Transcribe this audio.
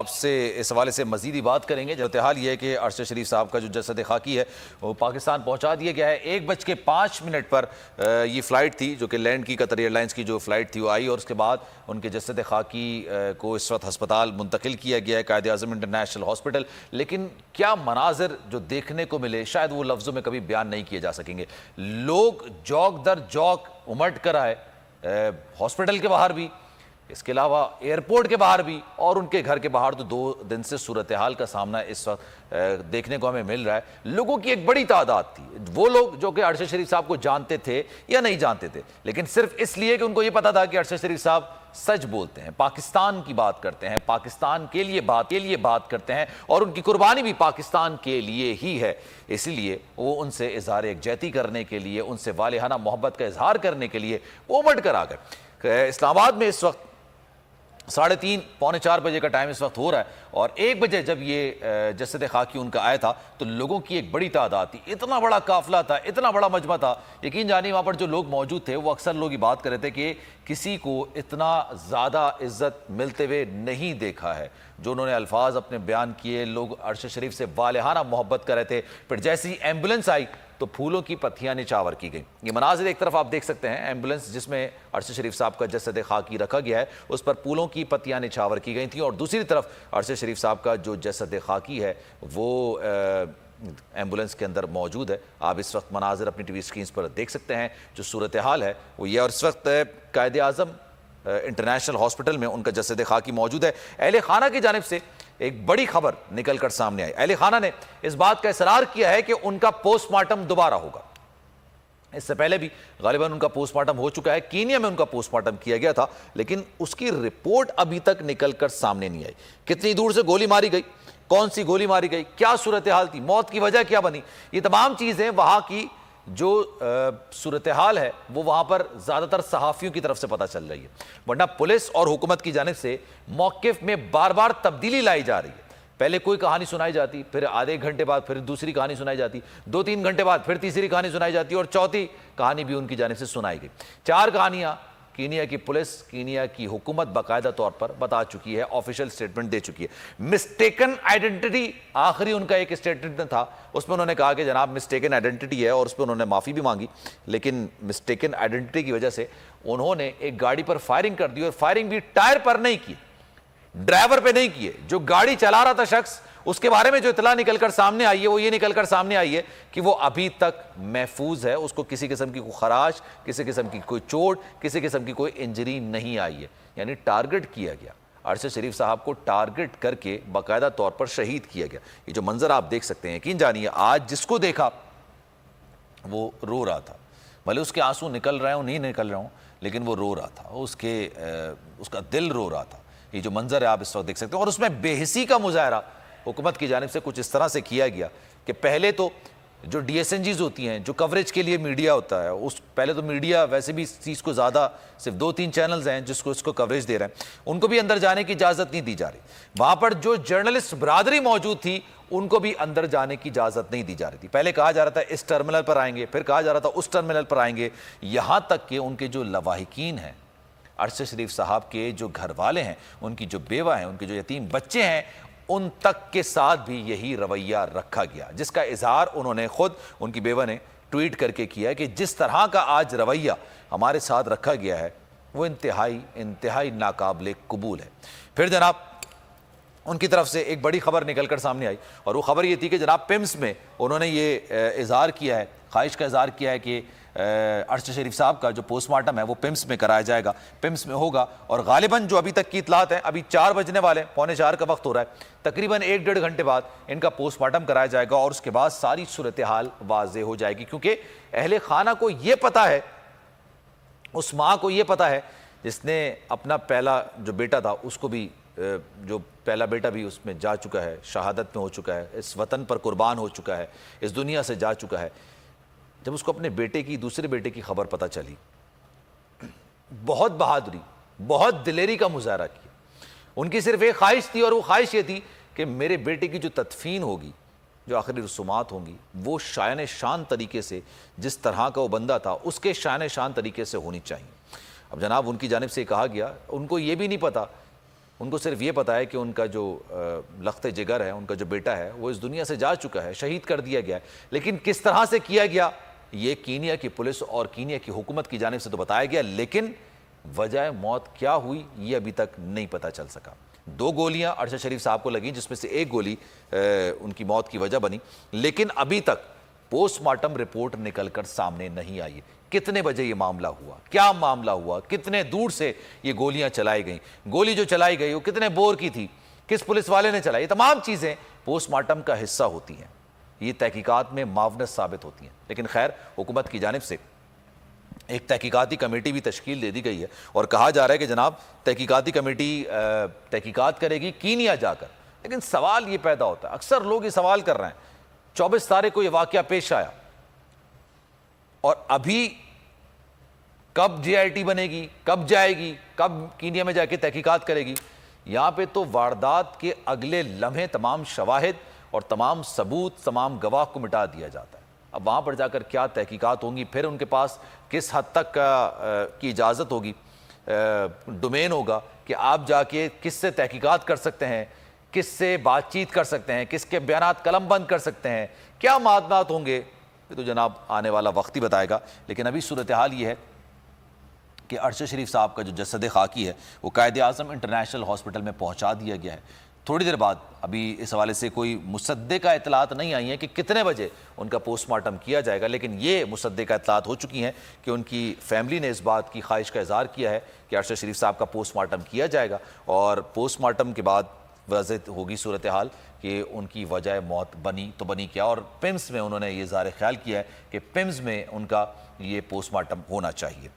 آپ سے اس حوالے سے مزید بات کریں گے۔ صورتحال یہ ہے کہ ارشد شریف صاحب کا جو جسد خاکی ہے وہ پاکستان پہنچا دیا گیا ہے۔ 1:05 پر یہ فلائٹ تھی جو کہ لینڈ کی، قطر ایئر لائنز کی جو فلائٹ تھی وہ آئی، اور اس کے بعد ان کے جسد خاکی کو اس وقت ہسپتال منتقل کیا گیا ہے، قائد اعظم انٹرنیشنل ہاسپٹل۔ لیکن کیا مناظر جو دیکھنے کو ملے شاید وہ لفظوں میں کبھی بیان نہیں کیے جا سکیں گے۔ لوگ جوک در جوک امٹ کر آئے، ہاسپٹل کے باہر بھی، اس کے علاوہ ایئرپورٹ کے باہر بھی، اور ان کے گھر کے باہر تو 2 دن سے صورتحال کا سامنا اس وقت دیکھنے کو ہمیں مل رہا ہے۔ لوگوں کی ایک بڑی تعداد تھی، وہ لوگ جو کہ ارشد شریف صاحب کو جانتے تھے یا نہیں جانتے تھے، لیکن صرف اس لیے کہ ان کو یہ پتا تھا کہ ارشد شریف صاحب سچ بولتے ہیں، پاکستان کی بات کرتے ہیں، پاکستان کے لیے بات کرتے ہیں، اور ان کی قربانی بھی پاکستان کے لیے ہی ہے۔ اسی لیے وہ ان سے اظہار یکجہتی کرنے کے لیے، ان سے والہانہ محبت کا اظہار کرنے کے لیے وہ امٹ کر آ گئے۔ اسلام آباد میں اس وقت 3:30 پونے 4 بجے کا ٹائم اس وقت ہو رہا ہے، اور 1 بجے جب یہ جسد خاکی ان کا آیا تھا تو لوگوں کی ایک بڑی تعداد تھی، اتنا بڑا قافلہ تھا، اتنا بڑا مجمع تھا۔ یقین جانیے وہاں پر جو لوگ موجود تھے وہ اکثر لوگ یہ بات کر رہے تھے کہ کسی کو اتنا زیادہ عزت ملتے ہوئے نہیں دیکھا ہے۔ جو انہوں نے الفاظ اپنے بیان کیے، لوگ ارشد شریف سے والہانہ محبت کر رہے تھے۔ پھر جیسی ایمبولنس آئی تو پھولوں کی پتیاں نچاور کی گئیں۔ یہ مناظر ایک طرف آپ دیکھ سکتے ہیں، ایمبولنس جس میں ارشد شریف صاحب کا جسد خاکی رکھا گیا ہے اس پر پھولوں کی پتیاں نچاور کی گئی تھیں، اور دوسری طرف ارشد شریف صاحب کا جو جسد خاکی ہے وہ ایمبولنس کے اندر موجود ہے۔ آپ اس وقت مناظر اپنی ٹی وی اسکرینز پر دیکھ سکتے ہیں۔ جو صورتحال ہے وہ یہ، اور اس وقت قائد اعظم انٹرنیشنل ہاسپٹل میں ان کا جسد خاکی موجود ہے۔ اہل خانہ کی جانب سے ایک بڑی خبر نکل کر سامنے آئی۔ اہل خانہ نے اس بات کا اصرار کیا ہے کہ ان کا پوسٹ مارٹم دوبارہ ہوگا۔ اس سے پہلے بھی غالباً ان کا پوسٹ مارٹم ہو چکا ہے، کینیا میں ان کا پوسٹ مارٹم کیا گیا تھا، لیکن اس کی رپورٹ ابھی تک نکل کر سامنے نہیں آئی۔ کتنی دور سے گولی ماری گئی، کون سی گولی ماری گئی، کیا صورتحال تھی، موت کی وجہ کیا بنی، یہ تمام چیزیں وہاں کی جو صورتحال ہے وہ وہاں پر زیادہ تر صحافیوں کی طرف سے پتہ چل رہی ہے، ورنہ پولیس اور حکومت کی جانب سے موقف میں بار بار تبدیلی لائی جا رہی ہے۔ پہلے کوئی کہانی سنائی جاتی، پھر آدھے گھنٹے بعد پھر دوسری کہانی سنائی جاتی، 2-3 گھنٹے بعد پھر تیسری کہانی سنائی جاتی، اور چوتھی کہانی بھی ان کی جانب سے سنائی گئی۔ 4 کہانیاں کینیا کی پولیس، کینیا کی حکومت باقاعدہ طور پر بتا چکی ہے، آفیشل سٹیٹمنٹ دے چکی ہے۔ مسٹیکن آئیڈینٹی آخری ان کا ایک سٹیٹمنٹ تھا، اس میں انہوں نے کہا کہ جناب مسٹیکن آئیڈینٹی ہے، اور اس پہ انہوں نے معافی بھی مانگی، لیکن مسٹیکن آئیڈینٹی کی وجہ سے انہوں نے ایک گاڑی پر فائرنگ کر دی، اور فائرنگ بھی ٹائر پر نہیں کی، ڈرائیور پہ نہیں کیے، جو گاڑی چلا رہا تھا شخص، اس کے بارے میں جو اطلاع نکل کر سامنے آئی ہے وہ یہ نکل کر سامنے آئی ہے کہ وہ ابھی تک محفوظ ہے، اس کو کسی قسم کی کوئی خراش، کسی قسم کی کوئی چوٹ، کسی قسم کی کوئی انجری نہیں آئی ہے۔ یعنی ٹارگٹ کیا گیا، ارشد شریف صاحب کو ٹارگٹ کر کے باقاعدہ طور پر شہید کیا گیا۔ یہ جو منظر آپ دیکھ سکتے ہیں، یقین جانیے آج جس کو دیکھا وہ رو رہا تھا، بھلے اس کے آنسو نکل رہے ہوں نہیں نکل رہے ہوں، لیکن وہ رو رہا تھا، اس کا دل رو رہا تھا۔ یہ جو منظر ہے آپ اس وقت دیکھ سکتے ہیں، اور اس میں بے حسی کا مظاہرہ حکومت کی جانب سے کچھ اس طرح سے کیا گیا کہ پہلے تو جو ڈی ایس این جیز ہوتی ہیں، جو کوریج کے لیے میڈیا ہوتا ہے، پہلے تو میڈیا ویسے بھی اس چیز کو زیادہ، صرف 2-3 چینلز ہیں جس کو اس کو کوریج دے رہے ہیں، ان کو بھی اندر جانے کی اجازت نہیں دی جا رہی۔ وہاں پر جو جرنلسٹ برادری موجود تھی ان کو بھی اندر جانے کی اجازت نہیں دی جا رہی تھی۔ پہلے کہا جا رہا تھا اس ٹرمینل پر آئیں گے، پھر کہا جا رہا تھا اس ٹرمینل پر آئیں گے، یہاں تک کہ ان کے جو لواحقین ہیں، ارشد شریف صاحب کے جو گھر والے ہیں، ان کی جو بیوہ ہیں، ان کے جو یتیم بچے ہیں، ان تک کے ساتھ بھی یہی رویہ رکھا گیا، جس کا اظہار انہوں نے خود، ان کی بیوہ نے ٹویٹ کر کے کیا ہے کہ جس طرح کا آج رویہ ہمارے ساتھ رکھا گیا ہے وہ انتہائی ناقابل قبول ہے۔ پھر جناب ان کی طرف سے ایک بڑی خبر نکل کر سامنے آئی، اور وہ خبر یہ تھی کہ جناب پمس میں انہوں نے یہ اظہار کیا ہے، خواہش کا اظہار کیا ہے کہ ارشد شریف صاحب کا جو پوسٹ مارٹم ہے وہ پمس میں کرایا جائے گا، پمس میں ہوگا، اور غالباً جو ابھی تک کی اطلاعات ہیں، ابھی 4 بجنے والے، پونے 4 کا وقت ہو رہا ہے، تقریباً 1-1.5 گھنٹے بعد ان کا پوسٹ مارٹم کرایا جائے گا، اور اس کے بعد ساری صورتحال واضح ہو جائے گی، کیونکہ اہل خانہ کو یہ پتا ہے، اس ماں کو یہ پتا ہے جس نے اپنا پہلا جو بیٹا تھا اس کو بھی، جو پہلا بیٹا بھی اس میں جا چکا ہے، شہادت میں ہو چکا ہے، اس وطن پر قربان ہو چکا ہے، اس دنیا سے جا چکا ہے، جب اس کو اپنے بیٹے کی، دوسرے بیٹے کی خبر پتہ چلی، بہت بہادری، بہت دلیری کا مظاہرہ کیا۔ ان کی صرف ایک خواہش تھی، اور وہ خواہش یہ تھی کہ میرے بیٹے کی جو تدفین ہوگی، جو آخری رسومات ہوں گی، وہ شایان شان طریقے سے، جس طرح کا وہ بندہ تھا اس کے شایان شان طریقے سے ہونی چاہیے۔ اب جناب ان کی جانب سے کہا گیا، ان کو یہ بھی نہیں پتا ان کو صرف یہ پتا ہے کہ ان کا جو لخت جگر ہے، ان کا جو بیٹا ہے وہ اس دنیا سے جا چکا ہے، شہید کر دیا گیا ہے، لیکن کس طرح سے کیا گیا یہ کینیا کی پولیس اور کینیا کی حکومت کی جانب سے تو بتایا گیا، لیکن وجہ موت کیا ہوئی یہ ابھی تک نہیں پتا چل سکا۔ 2 گولیاں ارشد شریف صاحب کو لگیں، جس میں سے 1 گولی ان کی موت کی وجہ بنی، لیکن ابھی تک پوسٹ مارٹم رپورٹ نکل کر سامنے نہیں آئی۔ کتنے بجے یہ معاملہ ہوا، کیا معاملہ ہوا، کتنے دور سے یہ گولیاں چلائی گئیں، گولی جو چلائی گئی وہ کتنے بور کی تھی، کس پولیس والے نے چلائی، یہ تمام چیزیں پوسٹ مارٹم کا حصہ ہوتی ہیں، یہ تحقیقات میں معاونت ثابت ہوتی ہیں۔ لیکن خیر، حکومت کی جانب سے ایک تحقیقاتی کمیٹی بھی تشکیل دے دی گئی ہے اور کہا جا رہا ہے کہ جناب تحقیقاتی کمیٹی تحقیقات کرے گی کینیا جا کر۔ لیکن سوال یہ پیدا ہوتا ہے، اکثر لوگ یہ سوال کر رہے ہیں، 24 تاریخ کو یہ واقعہ پیش آیا اور ابھی کب جے آئی ٹی بنے گی، کب جائے گی، کب کینیا میں جا کے تحقیقات کرے گی؟ یہاں پہ تو واردات کے اگلے لمحے تمام شواہد اور تمام ثبوت، تمام گواہ کو مٹا دیا جاتا ہے۔ اب وہاں پر جا کر کیا تحقیقات ہوں گی، پھر ان کے پاس کس حد تک کی اجازت ہوگی، ڈومین ہوگا کہ آپ جا کے کس سے تحقیقات کر سکتے ہیں، کس سے بات چیت کر سکتے ہیں، کس کے بیانات قلم بند کر سکتے ہیں، کیا معاملات ہوں گے، یہ تو جناب آنے والا وقت ہی بتائے گا۔ لیکن ابھی صورتحال یہ ہے کہ ارشد شریف صاحب کا جو جسد خاکی ہے وہ قائد اعظم انٹرنیشنل ہاسپٹل میں پہنچا دیا گیا ہے۔ تھوڑی دیر بعد، ابھی اس حوالے سے کوئی مصدقہ اطلاعات نہیں آئی ہیں کہ کتنے بجے ان کا پوسٹ مارٹم کیا جائے گا، لیکن یہ مصدقہ اطلاعات ہو چکی ہیں کہ ان کی فیملی نے اس بات کی خواہش کا اظہار کیا ہے کہ ارشد شریف صاحب کا پوسٹ مارٹم کیا جائے گا، اور پوسٹ مارٹم کے بعد واضح ہوگی صورتحال کہ ان کی وجہ موت بنی تو بنی کیا، اور پیمز میں انہوں نے یہ اظہار خیال کیا ہے کہ پیمز میں ان کا یہ پوسٹ مارٹم ہونا چاہیے۔